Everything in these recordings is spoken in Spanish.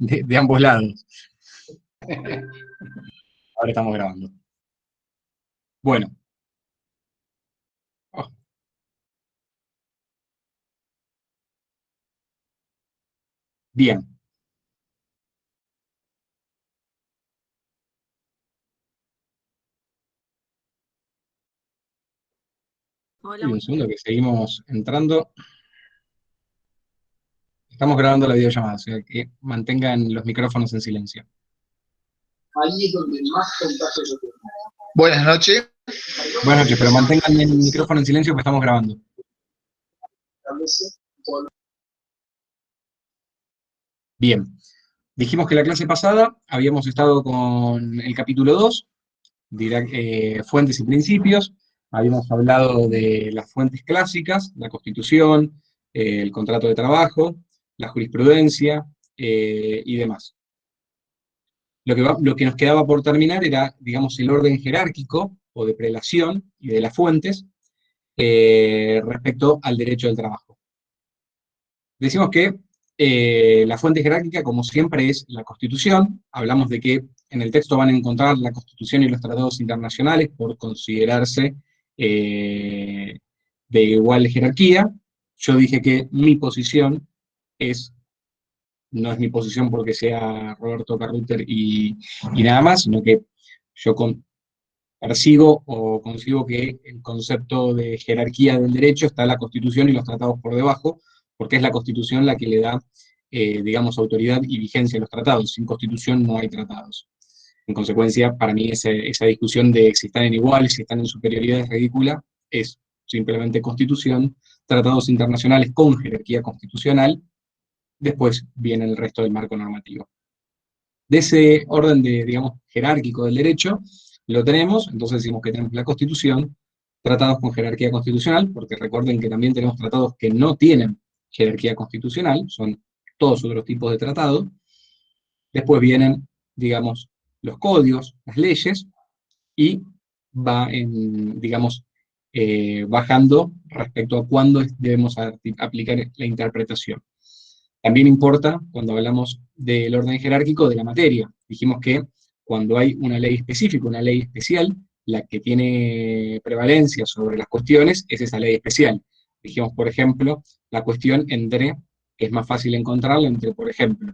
de ambos lados. Ahora estamos grabando. Bueno. Oh. Bien. Hola, Y un segundo que seguimos entrando. Estamos grabando la videollamada, o sea que mantengan los micrófonos en silencio. Ahí es donde más contacto yo tengo. Buenas noches. Buenas noches, pero mantengan el micrófono en silencio porque estamos grabando. Bien. Dijimos que la clase pasada habíamos estado con el capítulo 2, fuentes y principios. Habíamos hablado de las fuentes clásicas, la Constitución, el contrato de trabajo, la jurisprudencia y demás. Lo que nos quedaba por terminar era, digamos, el orden jerárquico o de prelación y de las fuentes respecto al derecho del trabajo. Decimos que la fuente jerárquica, como siempre, es la Constitución. Hablamos de que en el texto van a encontrar la Constitución y los tratados internacionales por considerarse de igual jerarquía. Yo dije que mi posición no es mi posición porque sea Roberto Carruter y nada más, sino que yo persigo o concibo que el concepto de jerarquía del derecho está la Constitución y los tratados por debajo, porque es la Constitución la que le da, digamos, autoridad y vigencia a los tratados. Sin Constitución no hay tratados. En consecuencia, para mí esa discusión de si están en igual, si están en superioridad es ridícula, es simplemente Constitución, tratados internacionales con jerarquía constitucional, después viene el resto del marco normativo. De ese orden de, digamos, jerárquico del derecho, lo tenemos, entonces decimos que tenemos la Constitución, tratados con jerarquía constitucional, porque recuerden que también tenemos tratados que no tienen jerarquía constitucional, son todos otros tipos de tratados. Después vienen, digamos, los códigos, las leyes, y va, digamos, bajando respecto a cuándo debemos aplicar la interpretación. También importa, cuando hablamos del orden jerárquico, de la materia. Dijimos que cuando hay una ley específica, una ley especial, la que tiene prevalencia sobre las cuestiones es esa ley especial. Dijimos, por ejemplo, la cuestión entre, que es más fácil encontrarla entre, por ejemplo,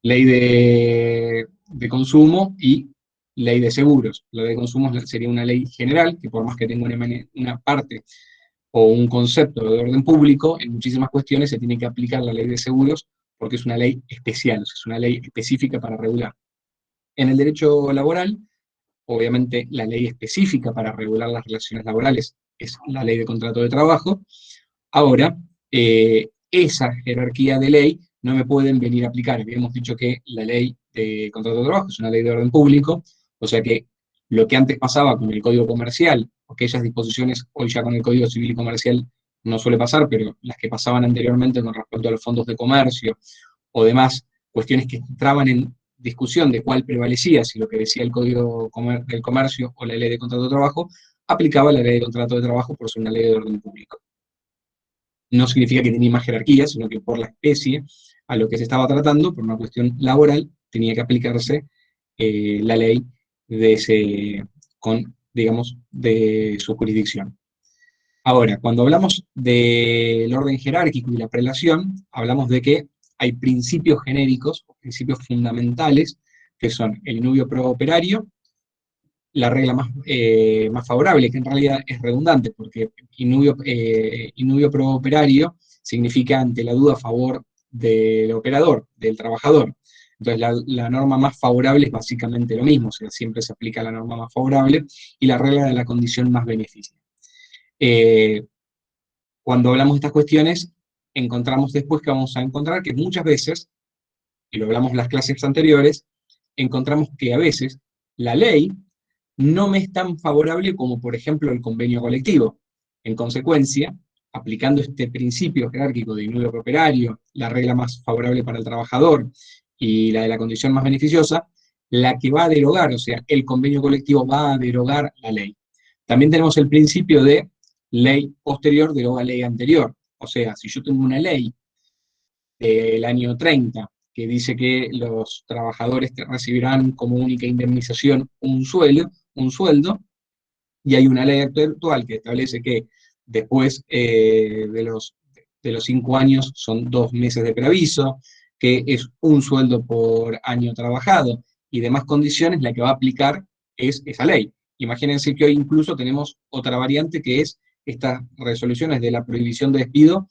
ley de consumo y ley de seguros. La ley de consumo sería una ley general, que por más que tenga una parte o un concepto de orden público, en muchísimas cuestiones se tiene que aplicar la ley de seguros porque es una ley especial, es una ley específica para regular. En el derecho laboral, obviamente la ley específica para regular las relaciones laborales es la ley de contrato de trabajo. Ahora, esa jerarquía de ley no me pueden venir a aplicar. Habíamos dicho que la ley de contrato de trabajo es una ley de orden público, o sea que lo que antes pasaba con el Código Comercial, aquellas disposiciones, hoy ya con el Código Civil y Comercial no suele pasar, pero las que pasaban anteriormente con respecto a los fondos de comercio o demás cuestiones que entraban en discusión de cuál prevalecía, si lo que decía el Código del Comercio o la ley de contrato de trabajo, aplicaba la ley de contrato de trabajo por ser una ley de orden público. No significa que tenía más jerarquía, sino que por la especie a lo que se estaba tratando, por una cuestión laboral, tenía que aplicarse la ley de digamos, de su jurisdicción. Ahora, cuando hablamos del orden jerárquico y la prelación, hablamos de que hay principios genéricos, principios fundamentales, que son el inubio pro operario, la regla más favorable, que en realidad es redundante, porque inubio pro operario significa ante la duda a favor del operador, del trabajador. Entonces la norma más favorable es básicamente lo mismo, o sea, siempre se aplica la norma más favorable, y la regla de la condición más beneficia. Cuando hablamos de estas cuestiones, encontramos después que vamos a encontrar que muchas veces, y lo hablamos en las clases anteriores, encontramos que a veces la ley no me es tan favorable como, por ejemplo, el convenio colectivo. En consecuencia, aplicando este principio jerárquico de inubio pro operario, la regla más favorable para el trabajador y la de la condición más beneficiosa, la que va a derogar, o sea, el convenio colectivo va a derogar la ley. También tenemos el principio de ley posterior deroga ley anterior. O sea, si yo tengo una ley del año 30 que dice que los trabajadores recibirán como única indemnización un sueldo, y hay una ley actual que establece que después de los 5 años son 2 meses de preaviso, que es un sueldo por año trabajado, y demás condiciones, la que va a aplicar es esa ley. Imagínense que hoy incluso tenemos otra variante que es estas resoluciones de la prohibición de despido,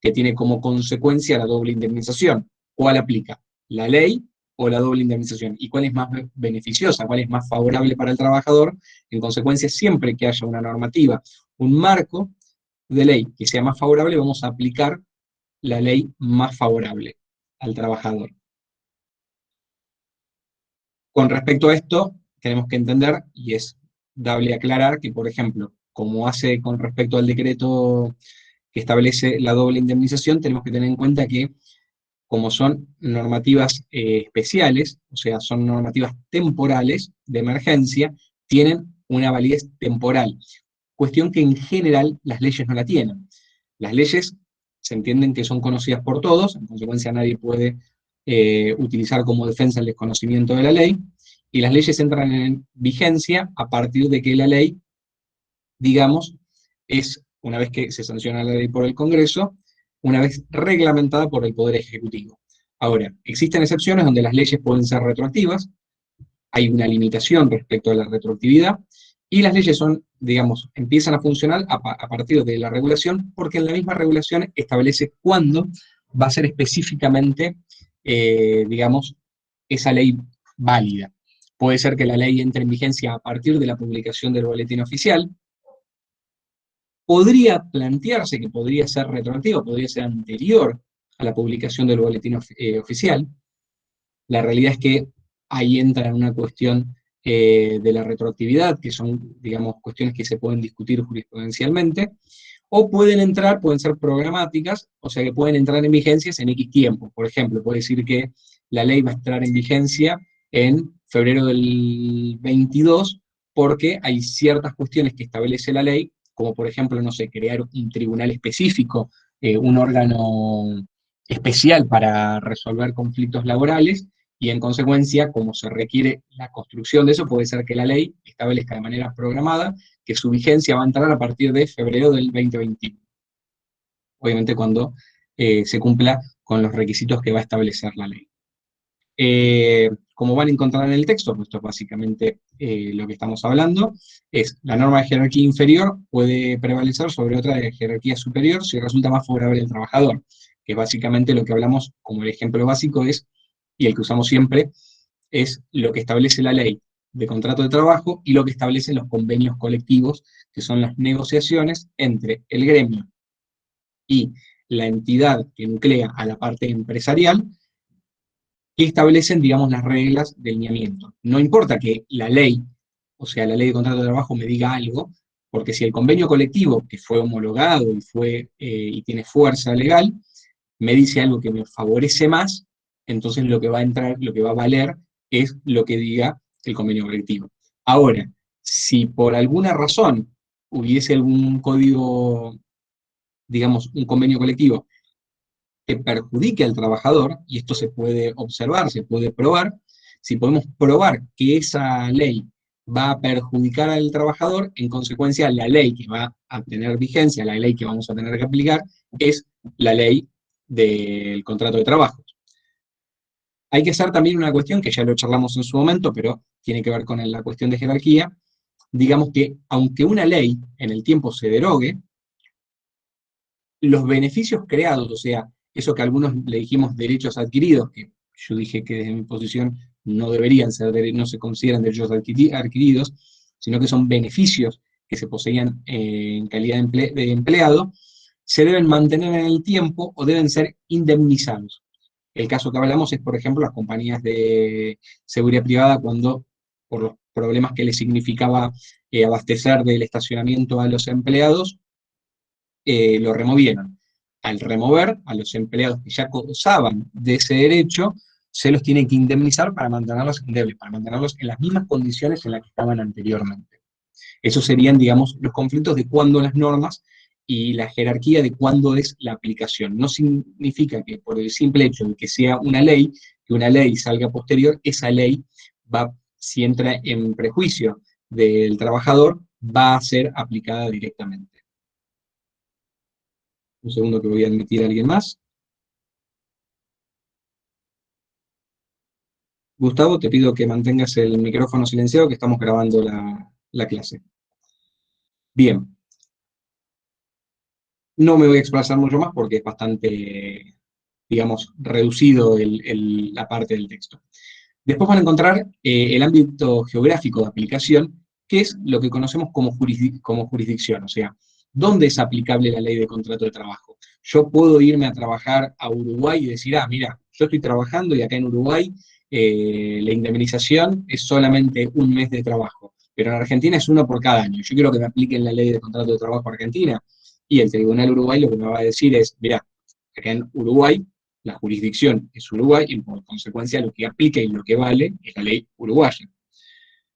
que tiene como consecuencia la doble indemnización. ¿Cuál aplica? ¿La ley o la doble indemnización? ¿Y cuál es más beneficiosa? ¿Cuál es más favorable para el trabajador? En consecuencia, siempre que haya una normativa, un marco de ley que sea más favorable, vamos a aplicar la ley más favorable al trabajador. Con respecto a esto, tenemos que entender, y es dable aclarar, que, por ejemplo, como hace con respecto al decreto que establece la doble indemnización, tenemos que tener en cuenta que, como son normativas especiales, o sea, son normativas temporales de emergencia, tienen una validez temporal, cuestión que en general las leyes no la tienen. Las leyes se entienden que son conocidas por todos, en consecuencia nadie puede utilizar como defensa el desconocimiento de la ley, y las leyes entran en vigencia a partir de que la ley, digamos, es, una vez que se sanciona la ley por el Congreso, una vez reglamentada por el Poder Ejecutivo. Ahora, existen excepciones donde las leyes pueden ser retroactivas, hay una limitación respecto a la retroactividad, y las leyes son, digamos, empiezan a funcionar a partir de la regulación, porque en la misma regulación establece cuándo va a ser específicamente, digamos, esa ley válida. Puede ser que la ley entre en vigencia a partir de la publicación del boletín oficial. Podría plantearse que podría ser retroactivo, podría ser anterior a la publicación del boletín oficial. La realidad es que ahí entra en una cuestión de la retroactividad, que son, digamos, cuestiones que se pueden discutir jurisprudencialmente, o pueden ser programáticas, o sea que pueden entrar en vigencias en X tiempo. Por ejemplo, puede decir que la ley va a entrar en vigencia en febrero del 22, porque hay ciertas cuestiones que establece la ley, como por ejemplo, no sé, crear un tribunal específico, un órgano especial para resolver conflictos laborales, y en consecuencia, como se requiere la construcción de eso, puede ser que la ley establezca de manera programada que su vigencia va a entrar a partir de febrero del 2021. Obviamente cuando se cumpla con los requisitos que va a establecer la ley. Como van a encontrar en el texto, pues esto es básicamente lo que estamos hablando, es la norma de jerarquía inferior puede prevalecer sobre otra de jerarquía superior si resulta más favorable al trabajador, que es básicamente lo que hablamos como el ejemplo básico es, y el que usamos siempre, es lo que establece la ley de contrato de trabajo y lo que establecen los convenios colectivos, que son las negociaciones entre el gremio y la entidad que nuclea a la parte empresarial, que establecen, digamos, las reglas de lineamiento. No importa que la ley, o sea, la ley de contrato de trabajo me diga algo, porque si el convenio colectivo, que fue homologado y tiene fuerza legal, me dice algo que me favorece más, entonces lo que va a entrar, lo que va a valer, es lo que diga el convenio colectivo. Ahora, si por alguna razón hubiese algún código, digamos, un convenio colectivo que perjudique al trabajador, y esto se puede observar, se puede probar, si podemos probar que esa ley va a perjudicar al trabajador, en consecuencia la ley que va a tener vigencia, la ley que vamos a tener que aplicar, es la ley del contrato de trabajo. Hay que hacer también una cuestión, que ya lo charlamos en su momento, pero tiene que ver con la cuestión de jerarquía. Digamos que aunque una ley en el tiempo se derogue, los beneficios creados, o sea, eso que algunos le dijimos derechos adquiridos, que yo dije que desde mi posición no deberían ser, no se consideran derechos adquiridos, sino que son beneficios que se poseían en calidad de empleado, se deben mantener en el tiempo o deben ser indemnizados. El caso que hablamos es, por ejemplo, las compañías de seguridad privada, cuando por los problemas que les significaba abastecer del estacionamiento a los empleados, lo removieron. Al remover a los empleados que ya gozaban de ese derecho, se los tiene que indemnizar para mantenerlos endebles, para mantenerlos en las mismas condiciones en las que estaban anteriormente. Esos serían, digamos, los conflictos de cuando las normas y la jerarquía de cuándo es la aplicación. No significa que por el simple hecho de que sea una ley, que una ley salga posterior, esa ley va, si entra en prejuicio del trabajador, va a ser aplicada directamente. Un segundo que voy a admitir a alguien más. Gustavo, te pido que mantengas el micrófono silenciado, que estamos grabando la clase. Bien. No me voy a expresar mucho más porque es bastante, digamos, reducido la parte del texto. Después van a encontrar el ámbito geográfico de aplicación, que es lo que conocemos como jurisdicción, o sea, ¿dónde es aplicable la ley de contrato de trabajo? Yo puedo irme a trabajar a Uruguay y decir, mira, yo estoy trabajando y acá en Uruguay la indemnización es solamente un mes de trabajo, pero en Argentina es uno por cada año. Yo quiero que me apliquen la ley de contrato de trabajo argentina, y el Tribunal Uruguay lo que me va a decir es, mira, acá en Uruguay la jurisdicción es Uruguay y por consecuencia lo que aplica y lo que vale es la ley uruguaya.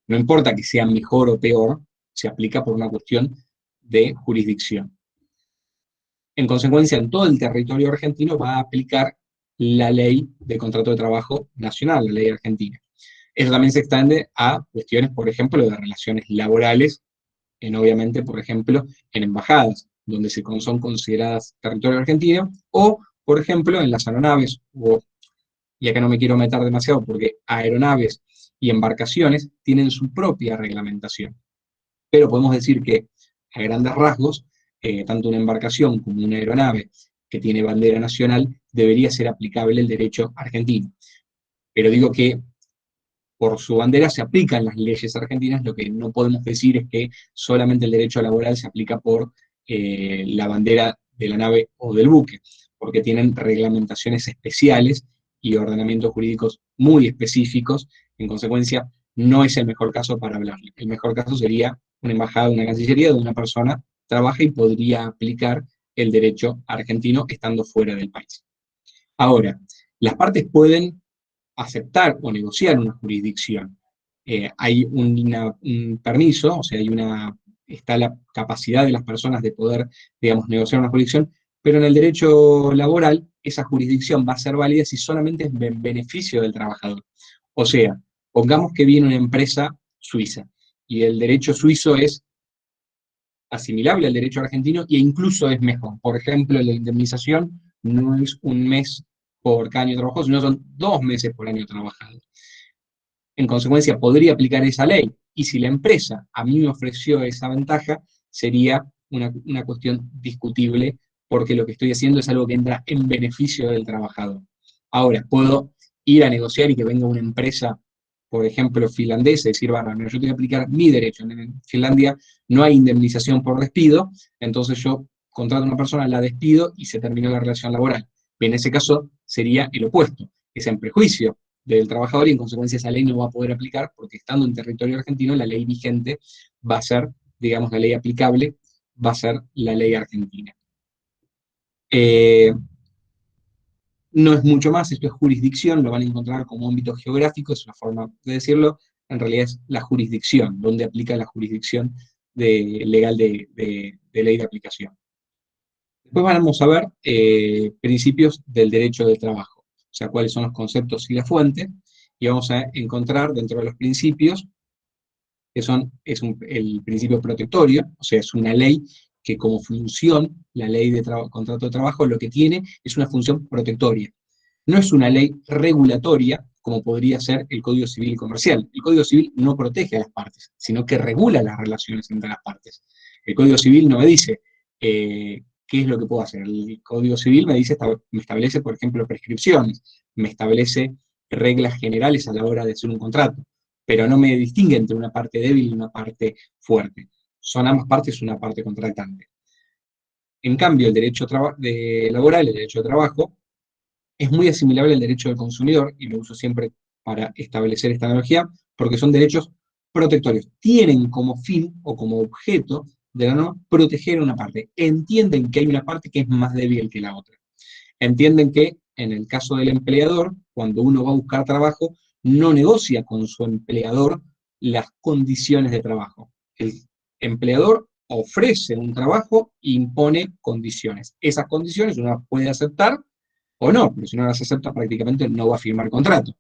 No importa que sea mejor o peor, se aplica por una cuestión de jurisdicción. En consecuencia, en todo el territorio argentino va a aplicar la ley de contrato de trabajo nacional, la ley argentina. Eso también se extiende a cuestiones, por ejemplo, de relaciones laborales, obviamente, por ejemplo, en embajadas, donde son consideradas territorio argentino, o, por ejemplo, en las aeronaves, y acá no me quiero meter demasiado porque aeronaves y embarcaciones tienen su propia reglamentación. Pero podemos decir que, a grandes rasgos, tanto una embarcación como una aeronave que tiene bandera nacional debería ser aplicable el derecho argentino. Pero digo que por su bandera se aplican las leyes argentinas, lo que no podemos decir es que solamente el derecho laboral se aplica por la bandera de la nave o del buque, porque tienen reglamentaciones especiales y ordenamientos jurídicos muy específicos, en consecuencia no es el mejor caso para hablarle. El mejor caso sería una embajada, una cancillería, donde una persona trabaja y podría aplicar el derecho argentino estando fuera del país. Ahora, las partes pueden aceptar o negociar una jurisdicción. Hay un permiso, o sea, está la capacidad de las personas de poder, digamos, negociar una jurisdicción, pero en el derecho laboral esa jurisdicción va a ser válida si solamente es en beneficio del trabajador. O sea, pongamos que viene una empresa suiza y el derecho suizo es asimilable al derecho argentino e incluso es mejor. Por ejemplo, la indemnización no es un mes por cada año trabajado, sino son 2 meses por año trabajado. En consecuencia, podría aplicar esa ley, y si la empresa a mí me ofreció esa ventaja, sería una cuestión discutible, porque lo que estoy haciendo es algo que entra en beneficio del trabajador. Ahora, puedo ir a negociar y que venga una empresa, por ejemplo, finlandesa, y decir, bueno, yo tengo que aplicar mi derecho. En Finlandia no hay indemnización por despido, entonces yo contrato a una persona, la despido y se terminó la relación laboral. En ese caso sería el opuesto, es en prejuicio del trabajador y en consecuencia esa ley no va a poder aplicar porque estando en territorio argentino la ley vigente va a ser, digamos, la ley aplicable va a ser la ley argentina. No es mucho más, esto es jurisdicción, lo van a encontrar como ámbito geográfico, es una forma de decirlo, en realidad es la jurisdicción, donde aplica la jurisdicción legal de ley de aplicación. Después vamos a ver principios del derecho del trabajo, o sea, cuáles son los conceptos y la fuente, y vamos a encontrar dentro de los principios, que el principio protectorio, o sea, es una ley que como función, la ley de contrato de trabajo, lo que tiene es una función protectoria. No es una ley regulatoria, como podría ser el Código Civil y Comercial. El Código Civil no protege a las partes, sino que regula las relaciones entre las partes. El Código Civil no me dice qué es lo que puedo hacer. El Código Civil me establece, por ejemplo, prescripciones, me establece reglas generales a la hora de hacer un contrato, pero no me distingue entre una parte débil y una parte fuerte. Son ambas partes una parte contractante. En cambio, el derecho laboral, el derecho de trabajo, es muy asimilable al derecho del consumidor, y lo uso siempre para establecer esta analogía, porque son derechos protectorios. Tienen como fin o como objeto de la norma proteger a una parte. Entienden que hay una parte que es más débil que la otra. Entienden que en el caso del empleador, cuando uno va a buscar trabajo, no negocia con su empleador las condiciones de trabajo. El empleador ofrece un trabajo e impone condiciones. Esas condiciones uno las puede aceptar o no, pero si no las acepta prácticamente no va a firmar contrato.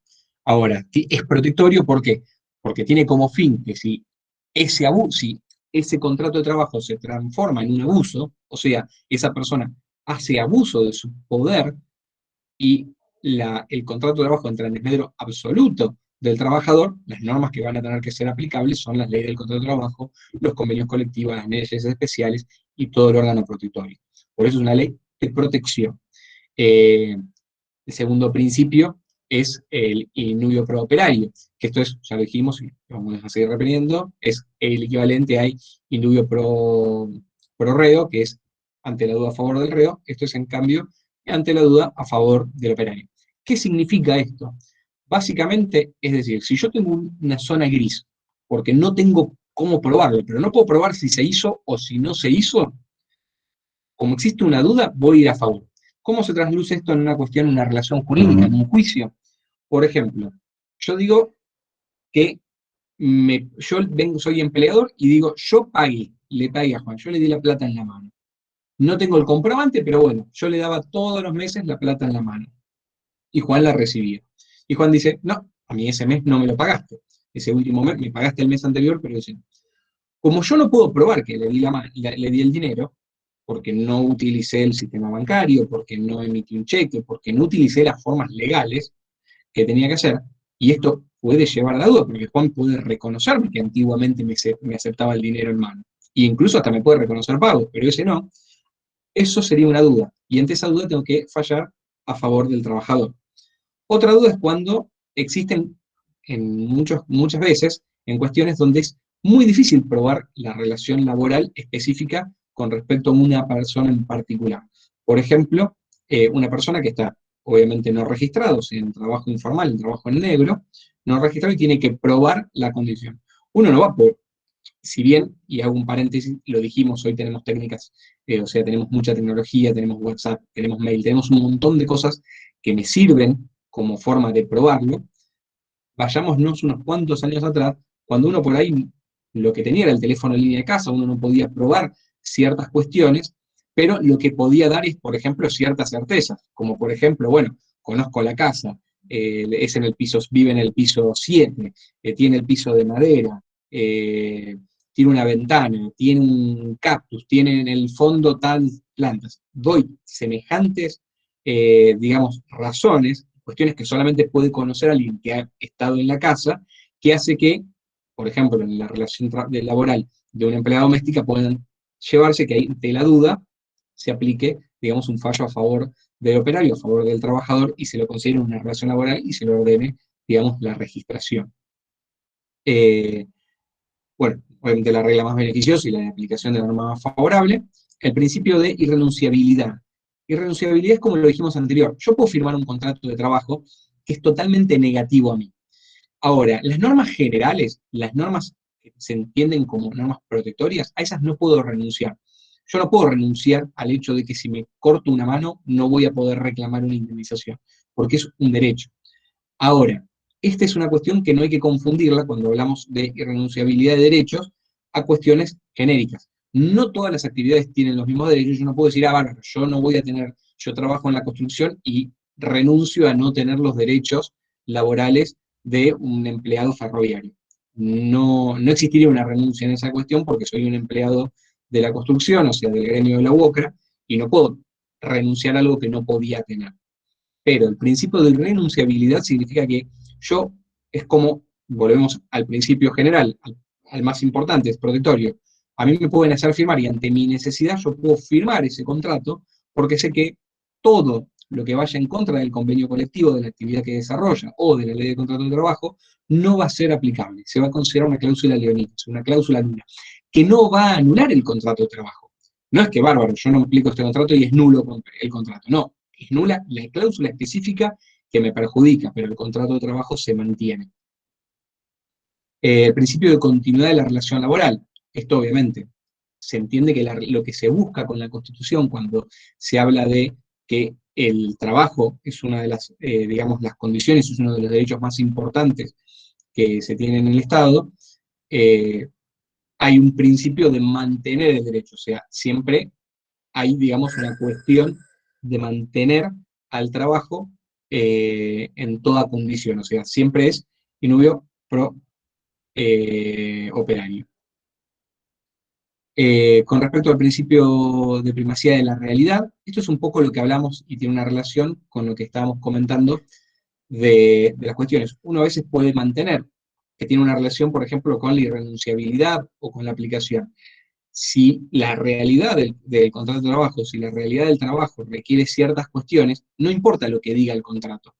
Ahora, es protectorio, ¿por qué? Porque tiene como fin que si ese contrato de trabajo se transforma en un abuso, o sea, esa persona hace abuso de su poder y el contrato de trabajo entra en desmedro absoluto del trabajador, las normas que van a tener que ser aplicables son las leyes del contrato de trabajo, los convenios colectivos, las leyes especiales y todo el órgano protectorio. Por eso es una ley de protección. El segundo principio es el innubio pro operario, que esto es, ya lo dijimos y vamos a seguir repitiendo, es el equivalente a innubio pro reo, que es ante la duda a favor del reo, esto es en cambio ante la duda a favor del operario. ¿Qué significa esto? Básicamente, es decir, si yo tengo una zona gris, porque no tengo cómo probarlo, pero no puedo probar si se hizo o si no se hizo, como existe una duda, voy a ir a favor. ¿Cómo se trasluce esto en una cuestión, en una relación jurídica, en un juicio? Por ejemplo, yo digo que soy empleador y digo, yo le pagué a Juan, yo le di la plata en la mano. No tengo el comprobante, pero bueno, yo le daba todos los meses la plata en la mano. Y Juan la recibía. Y Juan dice, no, a mí ese mes no me lo pagaste. Ese último mes, me pagaste el mes anterior, pero ese no. Como yo no puedo probar que le di el dinero, porque no utilicé el sistema bancario, porque no emití un cheque, porque no utilicé las formas legales que tenía que hacer, y esto puede llevar a la duda, porque Juan puede reconocerme que antiguamente me aceptaba el dinero en mano, y incluso hasta me puede reconocer pago, pero ese no, eso sería una duda, y ante esa duda tengo que fallar a favor del trabajador. Otra duda es cuando existen muchas veces en cuestiones donde es muy difícil probar la relación laboral específica con respecto a una persona en particular. Por ejemplo, una persona que está obviamente no registrado, o sea, en trabajo informal, en trabajo en negro, no registrado y tiene que probar la condición. Uno no va a poder, si bien, y hago un paréntesis, lo dijimos, hoy tenemos técnicas, o sea, tenemos mucha tecnología, tenemos WhatsApp, tenemos mail, tenemos un montón de cosas que me sirven como forma de probarlo. Vayámonos unos cuantos años atrás, cuando uno por ahí lo que tenía era el teléfono en línea de casa, uno no podía probar ciertas cuestiones, pero lo que podía dar es, por ejemplo, ciertas certezas, como por ejemplo, bueno, conozco la casa, vive en el piso 7, tiene el piso de madera, tiene una ventana, tiene un cactus, tiene en el fondo tal plantas. Doy semejantes, digamos, razones, cuestiones que solamente puede conocer alguien que ha estado en la casa, que hace que, por ejemplo, en la relación laboral de una empleada doméstica puedan llevarse que de la duda se aplique, digamos, un fallo a favor del operario, a favor del trabajador, y se lo considere una relación laboral y se lo ordene, digamos, la registración. Eh, bueno, obviamente la regla más beneficiosa y la aplicación de la norma más favorable, el principio de irrenunciabilidad. Irrenunciabilidad es como lo dijimos anterior, yo puedo firmar un contrato de trabajo que es totalmente negativo a mí. Ahora, las normas generales, las normas que se entienden como normas protectorias, a esas no puedo renunciar. Yo no puedo renunciar al hecho de que si me corto una mano no voy a poder reclamar una indemnización, porque es un derecho. Ahora, esta es una cuestión que no hay que confundirla cuando hablamos de irrenunciabilidad de derechos a cuestiones genéricas. No todas las actividades tienen los mismos derechos. Yo no puedo decir, bueno, yo no voy a tener, yo trabajo en la construcción y renuncio a no tener los derechos laborales de un empleado ferroviario. No, no existiría una renuncia en esa cuestión porque soy un empleado de la construcción, o sea, del gremio de la UOCRA, y no puedo renunciar a algo que no podía tener. Pero el principio de renunciabilidad significa que yo, es como, volvemos al principio general, al más importante, es protectorio. A mí me pueden hacer firmar y ante mi necesidad yo puedo firmar ese contrato porque sé que todo lo que vaya en contra del convenio colectivo, de la actividad que desarrolla o de la ley de contrato de trabajo, no va a ser aplicable. Se va a considerar una cláusula leonina, una cláusula nula, que no va a anular el contrato de trabajo. No es que bárbaro, yo no aplico este contrato y es nulo el contrato. No, es nula la cláusula específica que me perjudica, pero el contrato de trabajo se mantiene. El principio de continuidad de la relación laboral. Esto obviamente se entiende que lo que se busca con la Constitución cuando se habla de que el trabajo es una de las, digamos, las condiciones, es uno de los derechos más importantes que se tienen en el Estado, hay un principio de mantener el derecho, o sea, siempre hay, digamos, una cuestión de mantener al trabajo en toda condición, o sea, siempre es inubio pro operario. Con respecto al principio de primacía de la realidad, esto es un poco lo que hablamos y tiene una relación con lo que estábamos comentando de las cuestiones. Uno a veces puede mantener, que tiene una relación, por ejemplo, con la irrenunciabilidad o con la aplicación. Si la realidad del contrato de trabajo, si la realidad del trabajo requiere ciertas cuestiones, no importa lo que diga el contrato.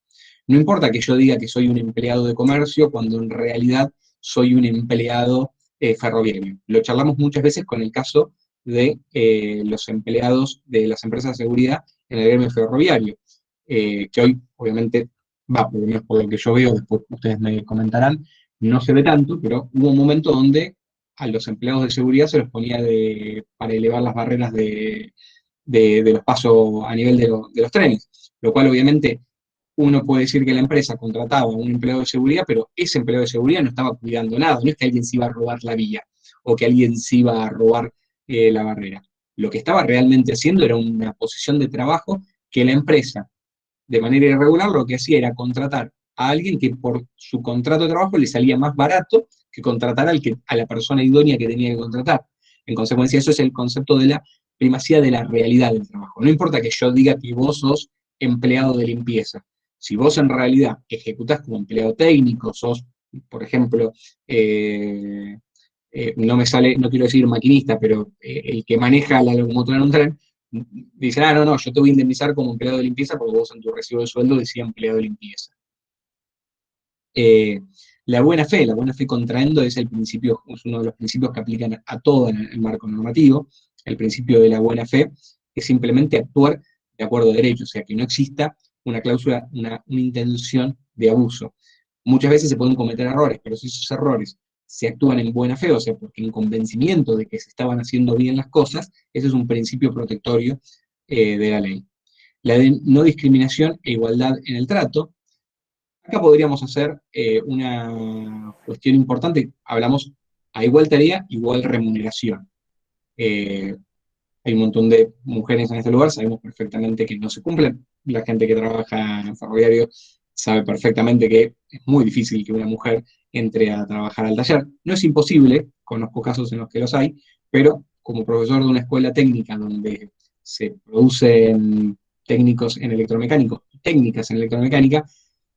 No importa que yo diga que soy un empleado de comercio cuando en realidad soy un empleado ferroviario. Lo charlamos muchas veces con el caso de los empleados de las empresas de seguridad en el gremio ferroviario, que hoy obviamente va, por lo menos por lo que yo veo, después ustedes me comentarán, no se ve tanto, pero hubo un momento donde a los empleados de seguridad se los ponía para elevar las barreras de los pasos a nivel de los trenes, lo cual obviamente uno puede decir que la empresa contrataba a un empleado de seguridad, pero ese empleado de seguridad no estaba cuidando nada, no es que alguien se iba a robar la vía o que alguien se iba a robar la barrera. Lo que estaba realmente haciendo era una posición de trabajo que la empresa, de manera irregular, lo que hacía era contratar a alguien que por su contrato de trabajo le salía más barato que contratar a la persona idónea que tenía que contratar. En consecuencia, eso es el concepto de la primacía de la realidad del trabajo. No importa que yo diga que vos sos empleado de limpieza. Si vos en realidad ejecutás como empleado técnico, sos, por ejemplo, no me sale, no quiero decir maquinista, pero el que maneja la locomotora en un tren, dice, no, yo te voy a indemnizar como empleado de limpieza porque vos en tu recibo de sueldo decía empleado de limpieza. Eh, la buena fe contraendo es el principio, es uno de los principios que aplican a todo el marco normativo. El principio de la buena fe es simplemente actuar de acuerdo a derecho, o sea, que no exista una cláusula, una intención de abuso. Muchas veces se pueden cometer errores, pero si esos errores se actúan en buena fe, o sea, porque en convencimiento de que se estaban haciendo bien las cosas, ese es un principio protectorio de la ley. La de no discriminación e igualdad en el trato. Acá podríamos hacer una cuestión importante, hablamos a igual tarea, igual remuneración. Eh, Hay un montón de mujeres en este lugar, sabemos perfectamente que no se cumplen. La gente que trabaja en ferroviario sabe perfectamente que es muy difícil que una mujer entre a trabajar al taller. No es imposible, conozco casos en los que los hay, pero como profesor de una escuela técnica donde se producen técnicos en electromecánico, técnicas en electromecánica,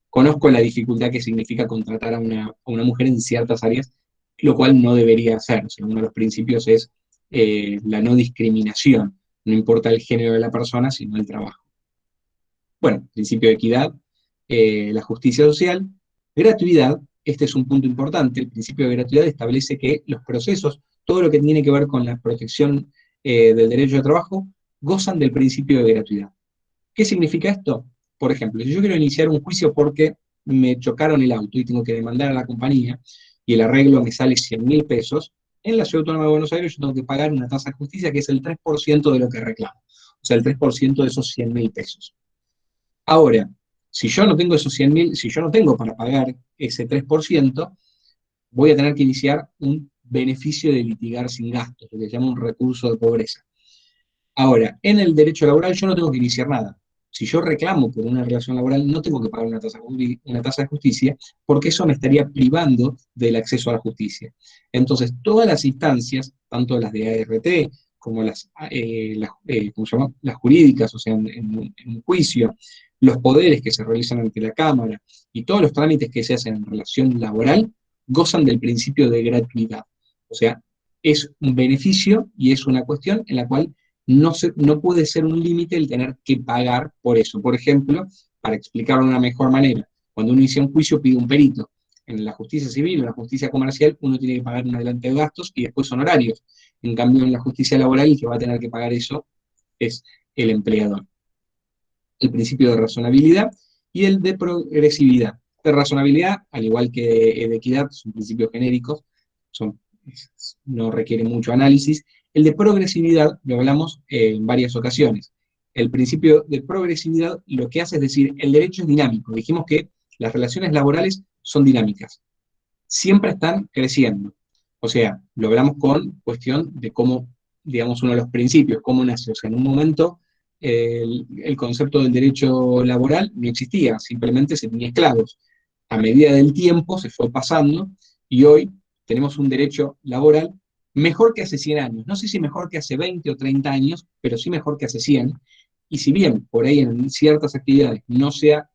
conozco la dificultad que significa contratar a una mujer en ciertas áreas, lo cual no debería ser. O sea, uno de los principios es la no discriminación. No importa el género de la persona, sino el trabajo. Bueno, principio de equidad, la justicia social, gratuidad, este es un punto importante, el principio de gratuidad establece que los procesos, todo lo que tiene que ver con la protección del derecho de trabajo, gozan del principio de gratuidad. ¿Qué significa esto? Por ejemplo, si yo quiero iniciar un juicio porque me chocaron el auto y tengo que demandar a la compañía y el arreglo me sale 100.000 pesos, en la Ciudad Autónoma de Buenos Aires yo tengo que pagar una tasa de justicia que es el 3% de lo que reclamo. O sea, el 3% de esos 100.000 pesos. Ahora, si yo no tengo esos 100.000, si yo no tengo para pagar ese 3%, voy a tener que iniciar un beneficio de litigar sin gastos, lo que se llama un recurso de pobreza. Ahora, en el derecho laboral yo no tengo que iniciar nada. Si yo reclamo por una relación laboral, no tengo que pagar una tasa de justicia, porque eso me estaría privando del acceso a la justicia. Entonces, todas las instancias, tanto las de ART como ¿cómo se llama? Las jurídicas, o sea, en un juicio, los poderes que se realizan ante la Cámara y todos los trámites que se hacen en relación laboral, gozan del principio de gratuidad. O sea, es un beneficio y es una cuestión en la cual no puede ser un límite el tener que pagar por eso. Por ejemplo, para explicarlo de una mejor manera, cuando uno inicia un juicio pide un perito. En la justicia civil o en la justicia comercial uno tiene que pagar un adelanto de gastos y después honorarios. En cambio, en la justicia laboral el que va a tener que pagar eso es el empleador. El principio de razonabilidad y el de progresividad. De razonabilidad, al igual que de equidad, son principios genéricos, son, no requieren mucho análisis. El de progresividad lo hablamos en varias ocasiones. El principio de progresividad lo que hace es decir, el derecho es dinámico. Dijimos que las relaciones laborales son dinámicas. Siempre están creciendo. O sea, lo hablamos con cuestión de cómo, digamos, uno de los principios, cómo nace. O sea, en un momento el concepto del derecho laboral no existía, simplemente se tenía esclavos. A medida del tiempo se fue pasando y hoy tenemos un derecho laboral mejor que hace 100 años. No sé si mejor que hace 20 o 30 años, pero sí mejor que hace 100. Y si bien por ahí en ciertas actividades no sea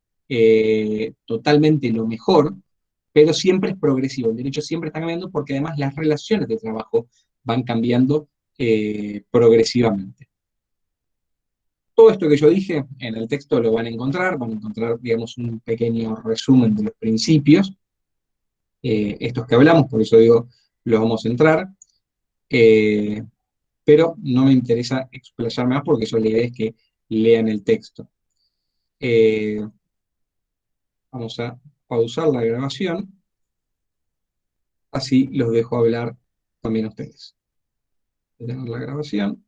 totalmente lo mejor, pero siempre es progresivo. El derecho siempre está cambiando porque además las relaciones de trabajo van cambiando progresivamente. Todo esto que yo dije en el texto lo van a encontrar, digamos, un pequeño resumen de los principios, estos que hablamos, por eso digo, los vamos a entrar, eh, pero no me interesa explayarme más porque eso la idea es que lean el texto. Eh, Vamos a pausar la grabación, así los dejo hablar también a ustedes. Detener la grabación.